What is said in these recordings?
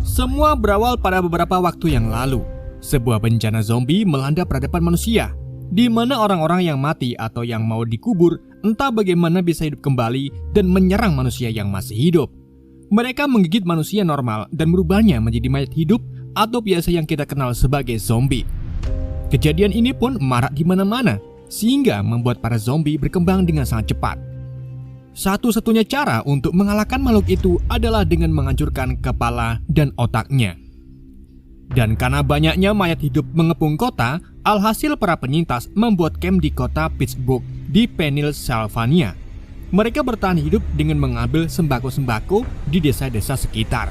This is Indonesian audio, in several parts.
Semua berawal pada beberapa waktu yang lalu. Sebuah bencana zombie melanda peradaban manusia, di mana orang-orang yang mati atau yang mau dikubur entah bagaimana bisa hidup kembali dan menyerang manusia yang masih hidup. Mereka menggigit manusia normal dan merubahnya menjadi mayat hidup atau biasa yang kita kenal sebagai zombie. Kejadian ini pun marak di mana-mana, sehingga membuat para zombie berkembang dengan sangat cepat. Satu-satunya cara untuk mengalahkan makhluk itu adalah dengan menghancurkan kepala dan otaknya. Dan karena banyaknya mayat hidup mengepung kota, alhasil para penyintas membuat camp di kota Pittsburgh di Pennsylvania. Mereka bertahan hidup dengan mengambil sembako-sembako di desa-desa sekitar.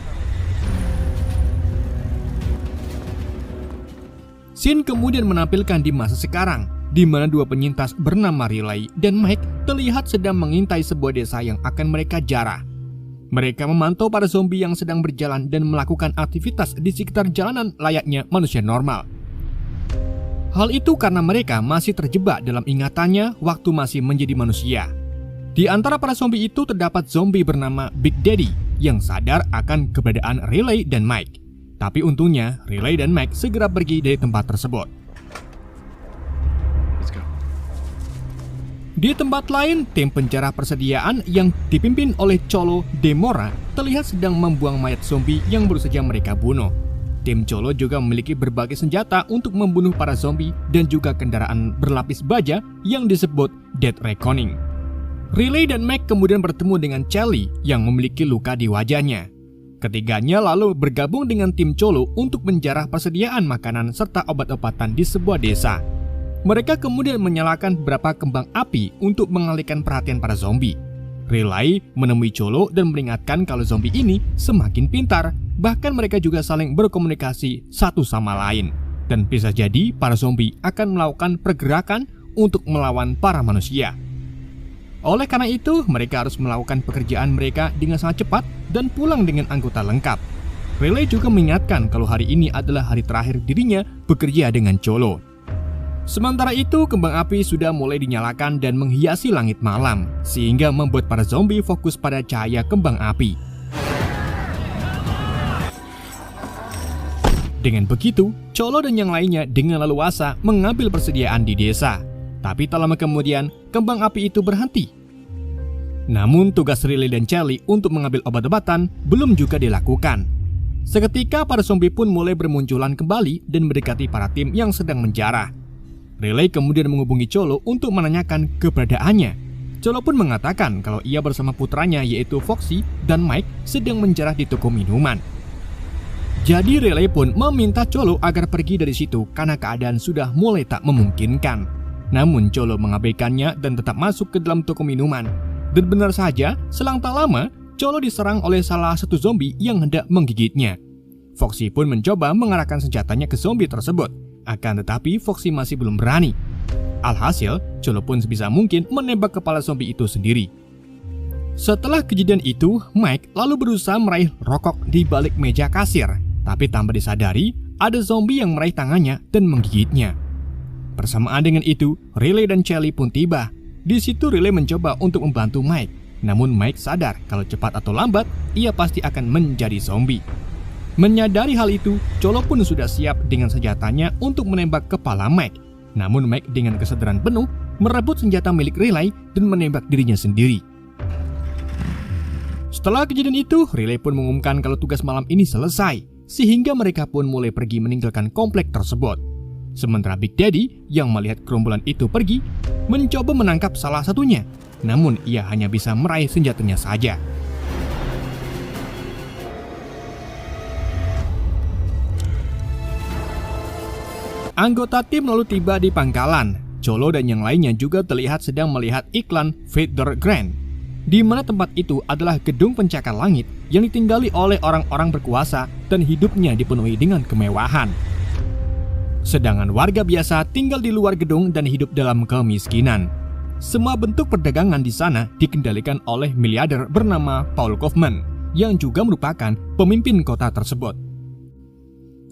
Scene kemudian menampilkan di masa sekarang, di mana dua penyintas bernama Riley dan Mike terlihat sedang mengintai sebuah desa yang akan mereka jarah. Mereka memantau para zombie yang sedang berjalan dan melakukan aktivitas di sekitar jalanan layaknya manusia normal. Hal itu karena mereka masih terjebak dalam ingatannya waktu masih menjadi manusia. Di antara para zombie itu terdapat zombie bernama Big Daddy yang sadar akan keberadaan Riley dan Mike. Tapi untungnya Riley dan Mike segera pergi dari tempat tersebut. Di tempat lain, tim penjara persediaan yang dipimpin oleh Cholo Demora terlihat sedang membuang mayat zombie yang baru saja mereka bunuh. Tim Cholo juga memiliki berbagai senjata untuk membunuh para zombie dan juga kendaraan berlapis baja yang disebut Dead Reckoning. Riley dan Mike kemudian bertemu dengan Charlie yang memiliki luka di wajahnya. Ketiganya lalu bergabung dengan tim Cholo untuk menjarah persediaan makanan serta obat-obatan di sebuah desa. Mereka kemudian menyalakan beberapa kembang api untuk mengalihkan perhatian para zombie. Riley menemui Cholo dan memperingatkan kalau zombie ini semakin pintar, bahkan mereka juga saling berkomunikasi satu sama lain. Dan bisa jadi para zombie akan melakukan pergerakan untuk melawan para manusia. Oleh karena itu, mereka harus melakukan pekerjaan mereka dengan sangat cepat dan pulang dengan anggota lengkap. Riley juga mengingatkan kalau hari ini adalah hari terakhir dirinya bekerja dengan Cholo. Sementara itu, kembang api sudah mulai dinyalakan dan menghiasi langit malam, sehingga membuat para zombie fokus pada cahaya kembang api. Dengan begitu, Cholo dan yang lainnya dengan leluasa mengambil persediaan di desa. Tapi tak lama kemudian, kembang api itu berhenti. Namun tugas Riley dan Charlie untuk mengambil obat-obatan belum juga dilakukan. Seketika para zombie pun mulai bermunculan kembali dan mendekati para tim yang sedang menjarah. Riley kemudian menghubungi Cholo untuk menanyakan keberadaannya. Cholo pun mengatakan kalau ia bersama putranya yaitu Foxy dan Mike sedang menjarah di toko minuman. Jadi Riley pun meminta Cholo agar pergi dari situ karena keadaan sudah mulai tak memungkinkan. Namun Cholo mengabaikannya dan tetap masuk ke dalam toko minuman. Dan benar saja, selang tak lama, Cholo diserang oleh salah satu zombie yang hendak menggigitnya. Foxy pun mencoba mengarahkan senjatanya ke zombie tersebut. Akan tetapi Foxy masih belum berani. Alhasil, Cholo pun sebisa mungkin menembak kepala zombie itu sendiri. Setelah kejadian itu, Mike lalu berusaha meraih rokok di balik meja kasir. Tapi tanpa disadari, ada zombie yang meraih tangannya dan menggigitnya. Bersamaan dengan itu, Riley dan Charlie pun tiba. Di situ Riley mencoba untuk membantu Mike. Namun Mike sadar kalau cepat atau lambat, ia pasti akan menjadi zombie. Menyadari hal itu, Cholo pun sudah siap dengan senjatanya untuk menembak kepala Mike. Namun Mike dengan kesadaran penuh merebut senjata milik Riley dan menembak dirinya sendiri. Setelah kejadian itu, Riley pun mengumumkan kalau tugas malam ini selesai, sehingga mereka pun mulai pergi meninggalkan komplek tersebut. Sementara Big Daddy yang melihat gerombolan itu pergi, mencoba menangkap salah satunya. Namun ia hanya bisa meraih senjatanya saja. Anggota tim lalu tiba di pangkalan. Cholo dan yang lainnya juga terlihat sedang melihat iklan Feather Grand, di mana tempat itu adalah gedung pencakar langit yang ditinggali oleh orang-orang berkuasa dan hidupnya dipenuhi dengan kemewahan. Sedangkan warga biasa tinggal di luar gedung dan hidup dalam kemiskinan. Semua bentuk perdagangan di sana dikendalikan oleh miliarder bernama Paul Kaufman, yang juga merupakan pemimpin kota tersebut.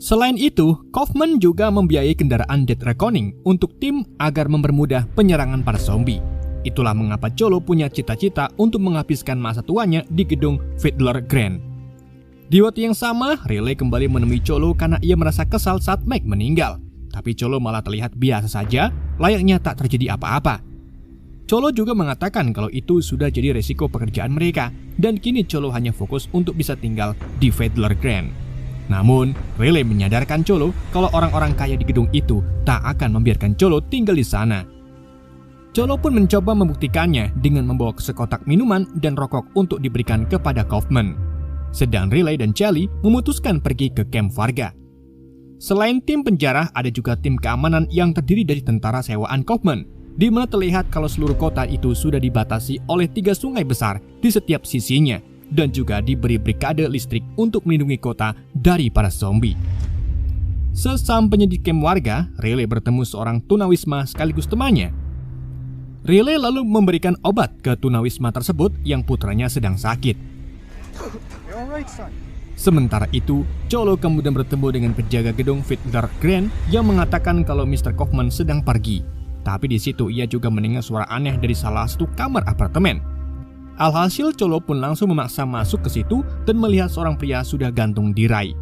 Selain itu, Kaufman juga membiayai kendaraan Dead Reckoning untuk tim agar mempermudah penyerangan para zombie. Itulah mengapa Cholo punya cita-cita untuk menghabiskan masa tuanya di gedung Fiddler Grand. Di waktu yang sama, Riley kembali menemui Cholo karena ia merasa kesal saat Mac meninggal. Tapi Cholo malah terlihat biasa saja, layaknya tak terjadi apa-apa. Cholo juga mengatakan kalau itu sudah jadi resiko pekerjaan mereka, dan kini Cholo hanya fokus untuk bisa tinggal di Fiddler Glen. Namun, Riley menyadarkan Cholo kalau orang-orang kaya di gedung itu tak akan membiarkan Cholo tinggal di sana. Cholo pun mencoba membuktikannya dengan membawa sekotak minuman dan rokok untuk diberikan kepada Kaufman. Sedang Riley dan Charlie memutuskan pergi ke kamp warga. Selain tim penjara, ada juga tim keamanan yang terdiri dari tentara sewaan Kaufman, di mana terlihat kalau seluruh kota itu sudah dibatasi oleh 3 sungai besar di setiap sisinya, dan juga diberi brigade listrik untuk melindungi kota dari para zombie. Sesampainya di kamp warga, Riley bertemu seorang tunawisma sekaligus temannya. Riley lalu memberikan obat ke tunawisma tersebut yang putranya sedang sakit. Sementara itu, Cholo kemudian bertemu dengan penjaga gedung Fiddler Glen yang mengatakan kalau Mr. Kaufman sedang pergi. Tapi di situ ia juga mendengar suara aneh dari salah satu kamar apartemen. Alhasil Cholo pun langsung memaksa masuk ke situ dan melihat seorang pria sudah gantung di rai.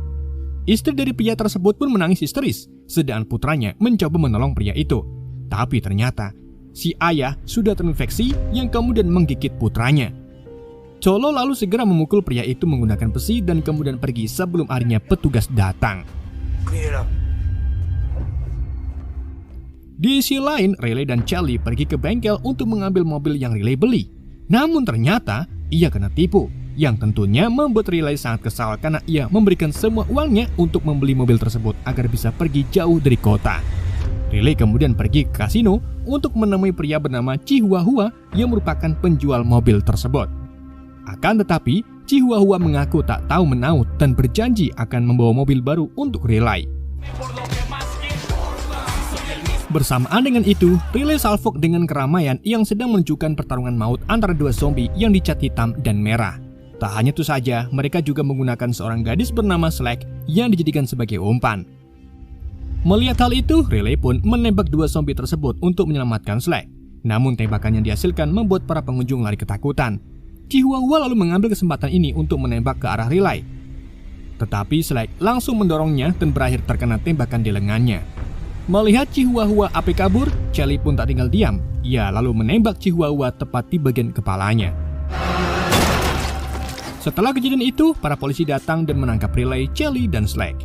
Istri dari pria tersebut pun menangis histeris, sedangkan putranya mencoba menolong pria itu. Tapi ternyata si ayah sudah terinfeksi yang kemudian menggigit putranya. Cholo lalu segera memukul pria itu menggunakan besi dan kemudian pergi sebelum akhirnya petugas datang. Di sisi lain, Riley dan Charlie pergi ke bengkel untuk mengambil mobil yang Riley beli. Namun ternyata ia kena tipu, yang tentunya membuat Riley sangat kesal karena ia memberikan semua uangnya untuk membeli mobil tersebut agar bisa pergi jauh dari kota. Riley kemudian pergi ke kasino untuk menemui pria bernama Chihuahua yang merupakan penjual mobil tersebut. Akan tetapi, Chihuahua mengaku tak tahu menahu dan berjanji akan membawa mobil baru untuk Riley. Bersamaan dengan itu, Riley salfok dengan keramaian yang sedang menunjukkan pertarungan maut antara 2 zombie yang dicat hitam dan merah. Tak hanya itu saja, mereka juga menggunakan seorang gadis bernama Slack yang dijadikan sebagai umpan. Melihat hal itu, Riley pun menembak 2 zombie tersebut untuk menyelamatkan Slack. Namun tembakan yang dihasilkan membuat para pengunjung lari ketakutan. Chihuahua lalu mengambil kesempatan ini untuk menembak ke arah Riley. Tetapi Slack langsung mendorongnya dan berakhir terkena tembakan di lengannya. Melihat Chihuahua api kabur, Charlie pun tak tinggal diam. Ia lalu menembak Chihuahua tepat di bagian kepalanya. Setelah kejadian itu, para polisi datang dan menangkap Riley, Charlie, dan Slack.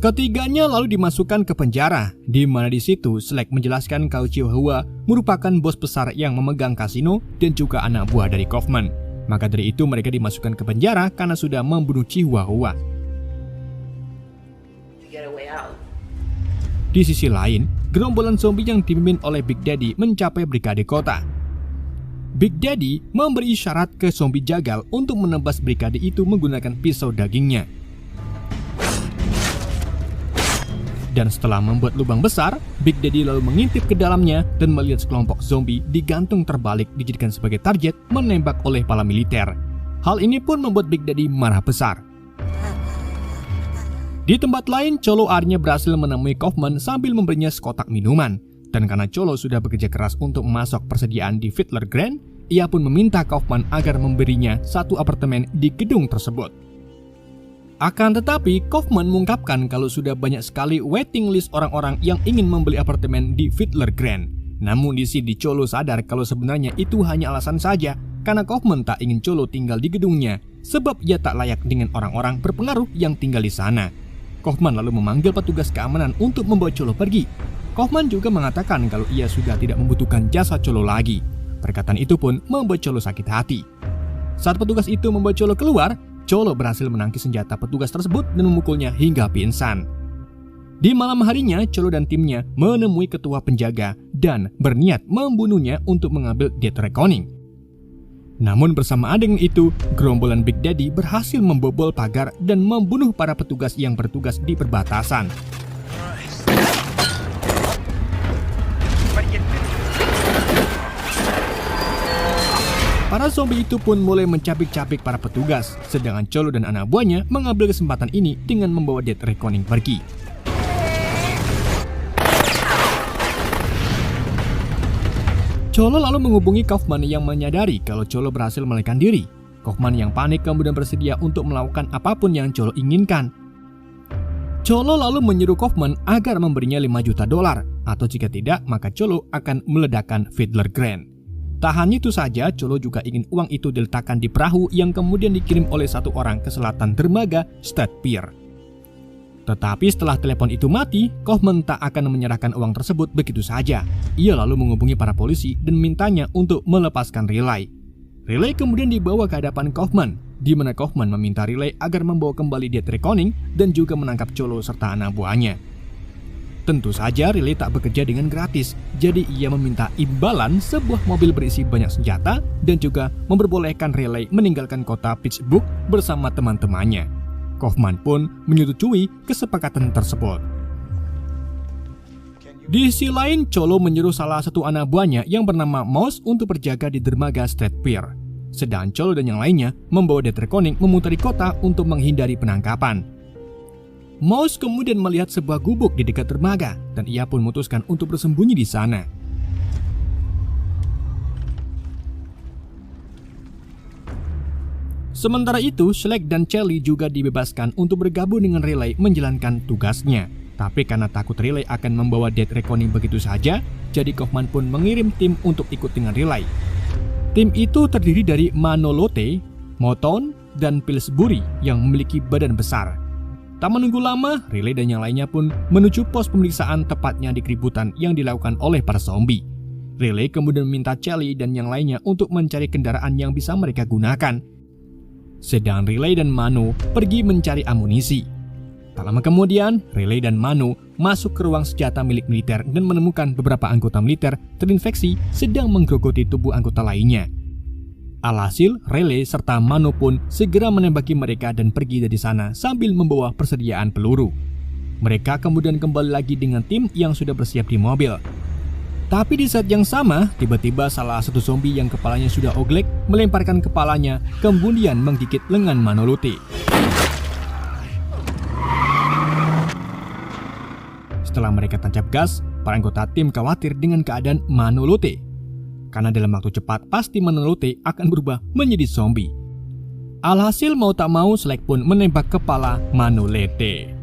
Ketiganya lalu dimasukkan ke penjara, di mana di situ Slack menjelaskan kalau Chihuahua merupakan bos besar yang memegang kasino dan juga anak buah dari Kaufman. Maka dari itu mereka dimasukkan ke penjara karena sudah membunuh Chihuahua. Di sisi lain, gerombolan zombie yang dipimpin oleh Big Daddy mencapai brigade kota. Big Daddy memberi isyarat ke zombie jagal untuk menebas brigade itu menggunakan pisau dagingnya. Dan setelah membuat lubang besar, Big Daddy lalu mengintip ke dalamnya dan melihat sekelompok zombie digantung terbalik dijadikan sebagai target menembak oleh para militer. Hal ini pun membuat Big Daddy marah besar. Di tempat lain, Cholo akhirnya berhasil menemui Kaufman sambil memberinya sekotak minuman. Dan karena Cholo sudah bekerja keras untuk memasok persediaan di Fiddler Glen, ia pun meminta Kaufman agar memberinya satu apartemen di gedung tersebut. Akan tetapi, Kaufman mengungkapkan kalau sudah banyak sekali waiting list orang-orang yang ingin membeli apartemen di Fiddler Glen. Namun di sini Cholo sadar kalau sebenarnya itu hanya alasan saja karena Kaufman tak ingin Cholo tinggal di gedungnya sebab ia tak layak dengan orang-orang berpengaruh yang tinggal di sana. Kaufman lalu memanggil petugas keamanan untuk membawa Cholo pergi. Kaufman juga mengatakan kalau ia sudah tidak membutuhkan jasa Cholo lagi. Perkataan itu pun membuat Cholo sakit hati. Saat petugas itu membawa Cholo keluar, Cholo berhasil menangkis senjata petugas tersebut dan memukulnya hingga pingsan. Di malam harinya, Cholo dan timnya menemui ketua penjaga dan berniat membunuhnya untuk mengambil Death Reckoning. Namun bersamaan dengan itu, gerombolan Big Daddy berhasil membobol pagar dan membunuh para petugas yang bertugas di perbatasan. Para zombie itu pun mulai mencapik-capik para petugas, sedangkan Cholo dan anak buahnya mengambil kesempatan ini dengan membawa Death Reckoning pergi. Cholo lalu menghubungi Kaufman yang menyadari kalau Cholo berhasil melarikan diri. Kaufman yang panik kemudian bersedia untuk melakukan apapun yang Cholo inginkan. Cholo lalu menyuruh Kaufman agar memberinya $5 juta, atau jika tidak, maka Cholo akan meledakkan Fiddler Grand. Tak hanya itu saja, Cholo juga ingin uang itu diletakkan di perahu yang kemudian dikirim oleh satu orang ke selatan dermaga State Pier. Tetapi setelah telepon itu mati, Kaufman tak akan menyerahkan uang tersebut begitu saja. Ia lalu menghubungi para polisi dan mintanya untuk melepaskan Riley. Riley kemudian dibawa ke hadapan Kaufman, di mana Kaufman meminta Riley agar membawa kembali Death Reckoning dan juga menangkap Cholo serta anak buahnya. Tentu saja Riley tak bekerja dengan gratis, jadi ia meminta imbalan sebuah mobil berisi banyak senjata dan juga memperbolehkan Riley meninggalkan kota Pittsburgh bersama teman-temannya. Kaufman pun menyetujui kesepakatan tersebut. Di sisi lain, Cholo menyuruh salah satu anak buahnya yang bernama Mouse untuk berjaga di dermaga State Pier. Sedang Cholo dan yang lainnya membawa Death Reckoning memutari kota untuk menghindari penangkapan. Mouse kemudian melihat sebuah gubuk di dekat dermaga dan ia pun memutuskan untuk bersembunyi di sana. Sementara itu, Schleck dan Chelly juga dibebaskan untuk bergabung dengan Riley menjalankan tugasnya. Tapi karena takut Riley akan membawa Death Reckoning begitu saja, jadi Kaufman pun mengirim tim untuk ikut dengan Riley. Tim itu terdiri dari Manolote, Moton, dan Pillsbury yang memiliki badan besar. Tak menunggu lama, Riley dan yang lainnya pun menuju pos pemeriksaan tepatnya di keributan yang dilakukan oleh para zombie. Riley kemudian meminta Chelly dan yang lainnya untuk mencari kendaraan yang bisa mereka gunakan. Sedang Riley dan Mano pergi mencari amunisi. Tak lama kemudian, Riley dan Mano masuk ke ruang senjata milik militer dan menemukan beberapa anggota militer terinfeksi sedang menggerogoti tubuh anggota lainnya. Alhasil, Riley serta Mano pun segera menembaki mereka dan pergi dari sana sambil membawa persediaan peluru. Mereka kemudian kembali lagi dengan tim yang sudah bersiap di mobil. Tapi di saat yang sama, tiba-tiba salah satu zombie yang kepalanya sudah oglek melemparkan kepalanya kemudian menggigit lengan Manolote. Setelah mereka tancap gas, para anggota tim khawatir dengan keadaan Manolote. Karena dalam waktu cepat pasti Manolote akan berubah menjadi zombie. Alhasil mau tak mau Schleck pun menembak kepala Manolote.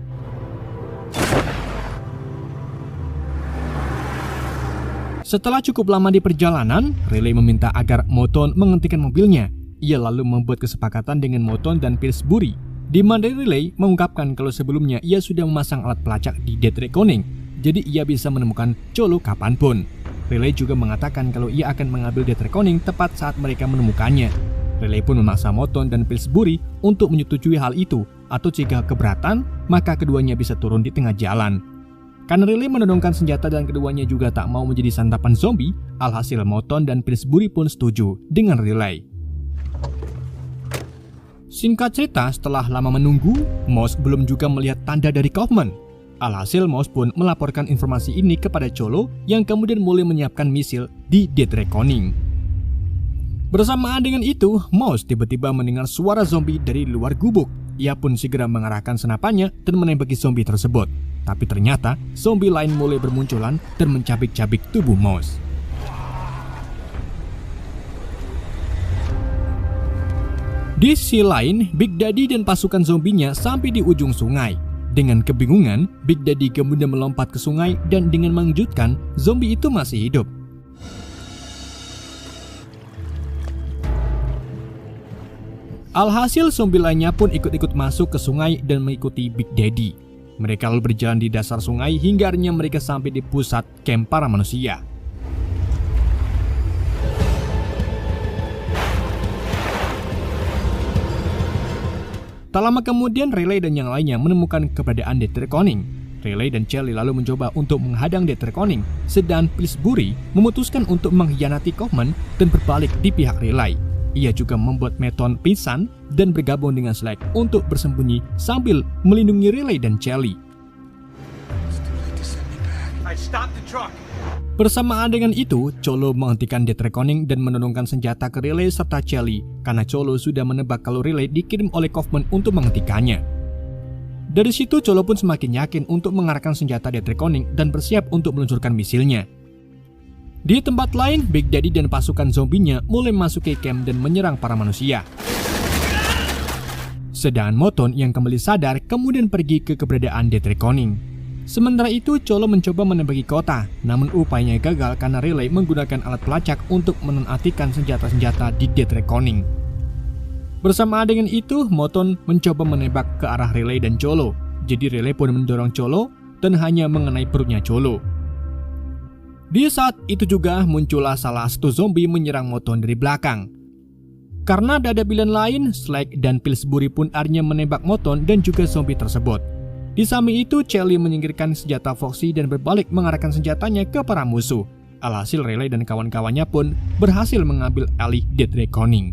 Setelah cukup lama di perjalanan, Riley meminta agar Moton menghentikan mobilnya. Ia lalu membuat kesepakatan dengan Moton dan Pillsbury, di mana Riley mengungkapkan kalau sebelumnya ia sudah memasang alat pelacak di Death Reckoning, jadi ia bisa menemukan Cholo kapanpun. Riley juga mengatakan kalau ia akan mengambil Death Reckoning tepat saat mereka menemukannya. Riley pun memaksa Moton dan Pillsbury untuk menyetujui hal itu, atau jika keberatan, maka keduanya bisa turun di tengah jalan. Karena Riley menodongkan senjata dan keduanya juga tak mau menjadi santapan zombie, alhasil Moton dan Pillsbury pun setuju dengan Riley. Singkat cerita, setelah lama menunggu, Mouse belum juga melihat tanda dari Kaufman. Alhasil Mouse pun melaporkan informasi ini kepada Cholo yang kemudian mulai menyiapkan misil di Death Reckoning. Bersamaan dengan itu, Mouse tiba-tiba mendengar suara zombie dari luar gubuk. Ia pun segera mengarahkan senapannya dan menembaki zombie tersebut. Tapi ternyata zombie lain mulai bermunculan dan mencabik-cabik tubuh Mouse. Di sisi lain, Big Daddy dan pasukan zombinya sampai di ujung sungai. Dengan kebingungan, Big Daddy kemudian melompat ke sungai dan dengan mengejutkan, zombie itu masih hidup. Alhasil, zombie lainnya pun ikut-ikut masuk ke sungai dan mengikuti Big Daddy. Mereka lalu berjalan di dasar sungai hingga akhirnya mereka sampai di pusat camp para manusia. Tak lama kemudian, Riley dan yang lainnya menemukan keberadaan Death Reckoning. Riley dan Chelly lalu mencoba untuk menghadang Death Reckoning, sedang Pillsbury memutuskan untuk mengkhianati Kaufman dan berbalik di pihak Riley. Ia juga membuat Moton pingsan dan bergabung dengan Schleck untuk bersembunyi sambil melindungi Riley dan Chelly. Bersamaan dengan itu, Cholo menghentikan Death Reckoning dan menodongkan senjata ke Riley serta Chelly karena Cholo sudah menebak kalau Riley dikirim oleh Kaufman untuk menghentikannya. Dari situ Cholo pun semakin yakin untuk mengarahkan senjata Death Reckoning dan bersiap untuk meluncurkan misilnya. Di tempat lain, Big Daddy dan pasukan zombinya mulai masuk ke camp dan menyerang para manusia. Sedangkan Moton yang kembali sadar kemudian pergi ke keberadaan Death Reckoning. Sementara itu, Cholo mencoba menembaki kota, namun upayanya gagal karena Riley menggunakan alat pelacak untuk menonaktifkan senjata-senjata di Death Reckoning. Bersamaan dengan itu, Moton mencoba menembak ke arah Riley dan Cholo. Jadi Riley pun mendorong Cholo dan hanya mengenai perutnya Cholo. Di saat itu juga muncullah salah satu zombie menyerang Moton dari belakang. Karena tidak ada pilihan lain, Slag dan Pillsbury pun akhirnya menembak Moton dan juga zombie tersebut. Di samping itu, Charlie menyingkirkan senjata Foxy dan berbalik mengarahkan senjatanya ke para musuh. Alhasil Riley dan kawan-kawannya pun berhasil mengambil alih Death Reckoning.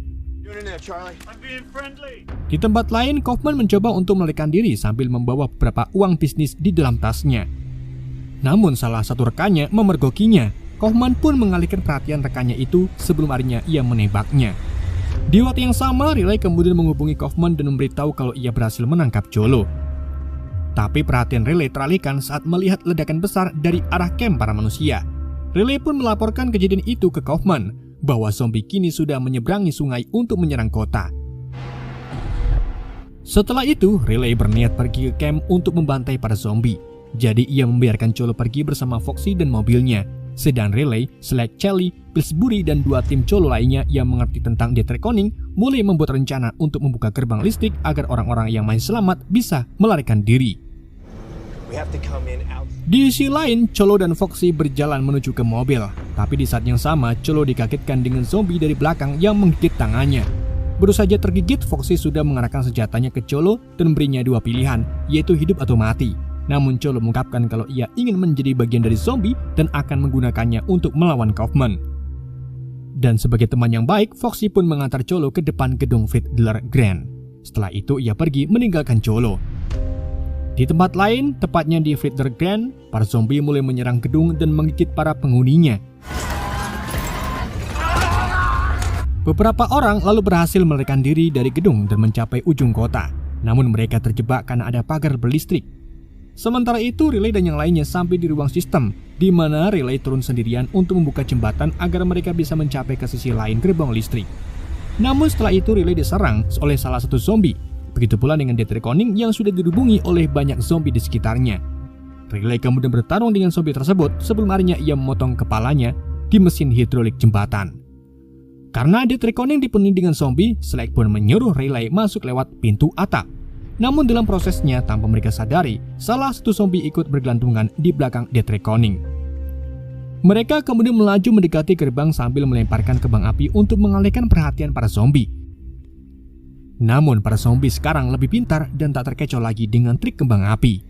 Di tempat lain, Kaufman mencoba untuk melarikan diri sambil membawa beberapa uang bisnis di dalam tasnya. Namun salah satu rekannya memergokinya. Kaufman pun mengalihkan perhatian rekannya itu sebelum akhirnya ia menembaknya. Di waktu yang sama, Riley kemudian menghubungi Kaufman dan memberitahu kalau ia berhasil menangkap Cholo. Tapi perhatian Riley teralihkan saat melihat ledakan besar dari arah camp para manusia. Riley pun melaporkan kejadian itu ke Kaufman, bahwa zombie kini sudah menyeberangi sungai untuk menyerang kota. Setelah itu, Riley berniat pergi ke camp untuk membantai para zombie. Jadi ia membiarkan Cholo pergi bersama Foxy dan mobilnya. Sedang Riley, Slag, Charlie, Pillsbury dan 2 tim Cholo lainnya yang mengerti tentang Death Reckoning mulai membuat rencana untuk membuka gerbang listrik agar orang-orang yang masih selamat bisa melarikan diri. Di sisi lain, Cholo dan Foxy berjalan menuju ke mobil. Tapi di saat yang sama, Cholo dikagetkan dengan zombie dari belakang yang menggigit tangannya. Baru saja tergigit, Foxy sudah mengarahkan senjatanya ke Cholo dan memberinya 2 pilihan, yaitu hidup atau mati. Namun Cholo mengungkapkan kalau ia ingin menjadi bagian dari zombie dan akan menggunakannya untuk melawan Kaufman. Dan sebagai teman yang baik, Foxy pun mengantar Cholo ke depan gedung Fiddler Grand. Setelah itu ia pergi meninggalkan Cholo. Di tempat lain, tepatnya di Fiddler Grand, para zombie mulai menyerang gedung dan menggigit para penghuninya. Beberapa orang lalu berhasil melarikan diri dari gedung dan mencapai ujung kota. Namun mereka terjebak karena ada pagar berlistrik. Sementara itu, Riley dan yang lainnya sampai di ruang sistem, di mana Riley turun sendirian untuk membuka jembatan agar mereka bisa mencapai ke sisi lain gerbang listrik. Namun setelah itu Riley diserang oleh salah satu zombie. Begitu pula dengan Death Reckoning yang sudah dihubungi oleh banyak zombie di sekitarnya. Riley kemudian bertarung dengan zombie tersebut sebelum akhirnya ia memotong kepalanya di mesin hidrolik jembatan. Karena Death Reckoning dipenuhi dengan zombie, Slag pun menyuruh Riley masuk lewat pintu atap. Namun dalam prosesnya, tanpa mereka sadari, salah satu zombie ikut bergelantungan di belakang Death Reckoning. Mereka kemudian melaju mendekati gerbang sambil melemparkan kembang api untuk mengalihkan perhatian para zombie. Namun para zombie sekarang lebih pintar dan tak terkecoh lagi dengan trik kembang api.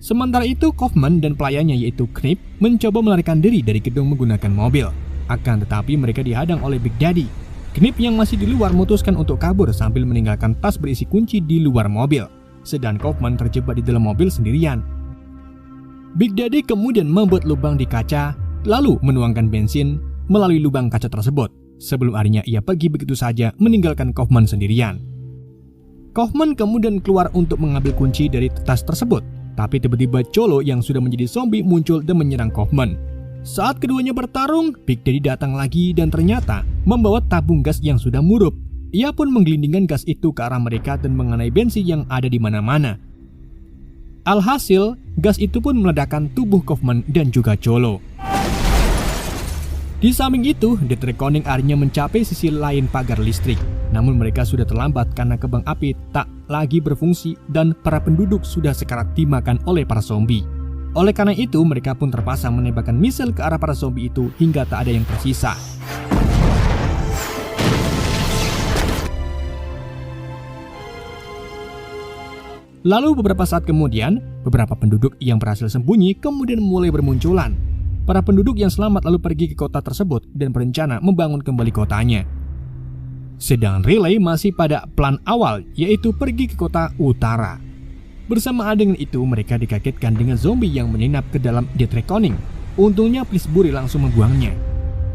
Sementara itu, Kaufman dan pelayannya yaitu Knip mencoba melarikan diri dari gedung menggunakan mobil. Akan tetapi mereka dihadang oleh Big Daddy. Knip yang masih di luar memutuskan untuk kabur sambil meninggalkan tas berisi kunci di luar mobil. Sedang Kaufman terjebak di dalam mobil sendirian. Big Daddy kemudian membuat lubang di kaca, lalu menuangkan bensin melalui lubang kaca tersebut. Sebelum akhirnya ia pergi begitu saja meninggalkan Kaufman sendirian. Kaufman kemudian keluar untuk mengambil kunci dari tas tersebut. Tapi tiba-tiba Cholo yang sudah menjadi zombie muncul dan menyerang Kaufman. Saat keduanya bertarung, Big Daddy datang lagi dan ternyata membawa tabung gas yang sudah murub. Ia pun menggelindingkan gas itu ke arah mereka dan mengenai bensin yang ada di mana-mana. Alhasil, gas itu pun meledakkan tubuh Kaufman dan juga Cholo. Di samping itu, Death Reckoning akhirnya mencapai sisi lain pagar listrik. Namun mereka sudah terlambat karena kembang api tak lagi berfungsi dan para penduduk sudah sekarat dimakan oleh para zombie. Oleh karena itu, mereka pun terpaksa menembakkan misil ke arah para zombie itu hingga tak ada yang tersisa. Lalu beberapa saat kemudian, beberapa penduduk yang berhasil sembunyi kemudian mulai bermunculan. Para penduduk yang selamat lalu pergi ke kota tersebut dan berencana membangun kembali kotanya. Sedang Riley masih pada plan awal, yaitu pergi ke kota utara. Bersamaan dengan itu, mereka dikagetkan dengan zombie yang menyelinap ke dalam Death Reckoning. Untungnya Pillsbury langsung membuangnya.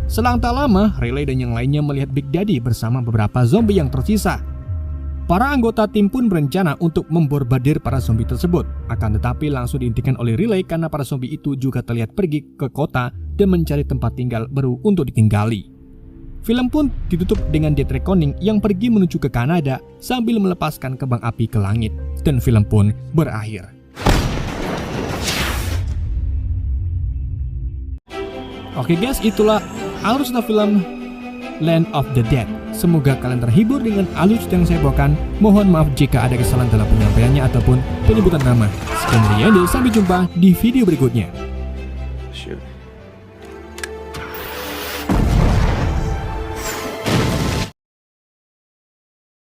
Selang tak lama, Riley dan yang lainnya melihat Big Daddy bersama beberapa zombie yang tersisa. Para anggota tim pun berencana untuk memborbardir para zombie tersebut. Akan tetapi langsung dihentikan oleh Riley karena para zombie itu juga terlihat pergi ke kota dan mencari tempat tinggal baru untuk ditinggali. Film pun ditutup dengan Death Reckoning yang pergi menuju ke Kanada sambil melepaskan kembang api ke langit, dan film pun berakhir. Oke guys, itulah alur cerita film Land of the Dead. Semoga kalian terhibur dengan alur cerita yang saya bawakan. Mohon maaf jika ada kesalahan dalam penyampaiannya ataupun penyebutan nama. Sekian dari Ende, sampai jumpa di video berikutnya. Shoot.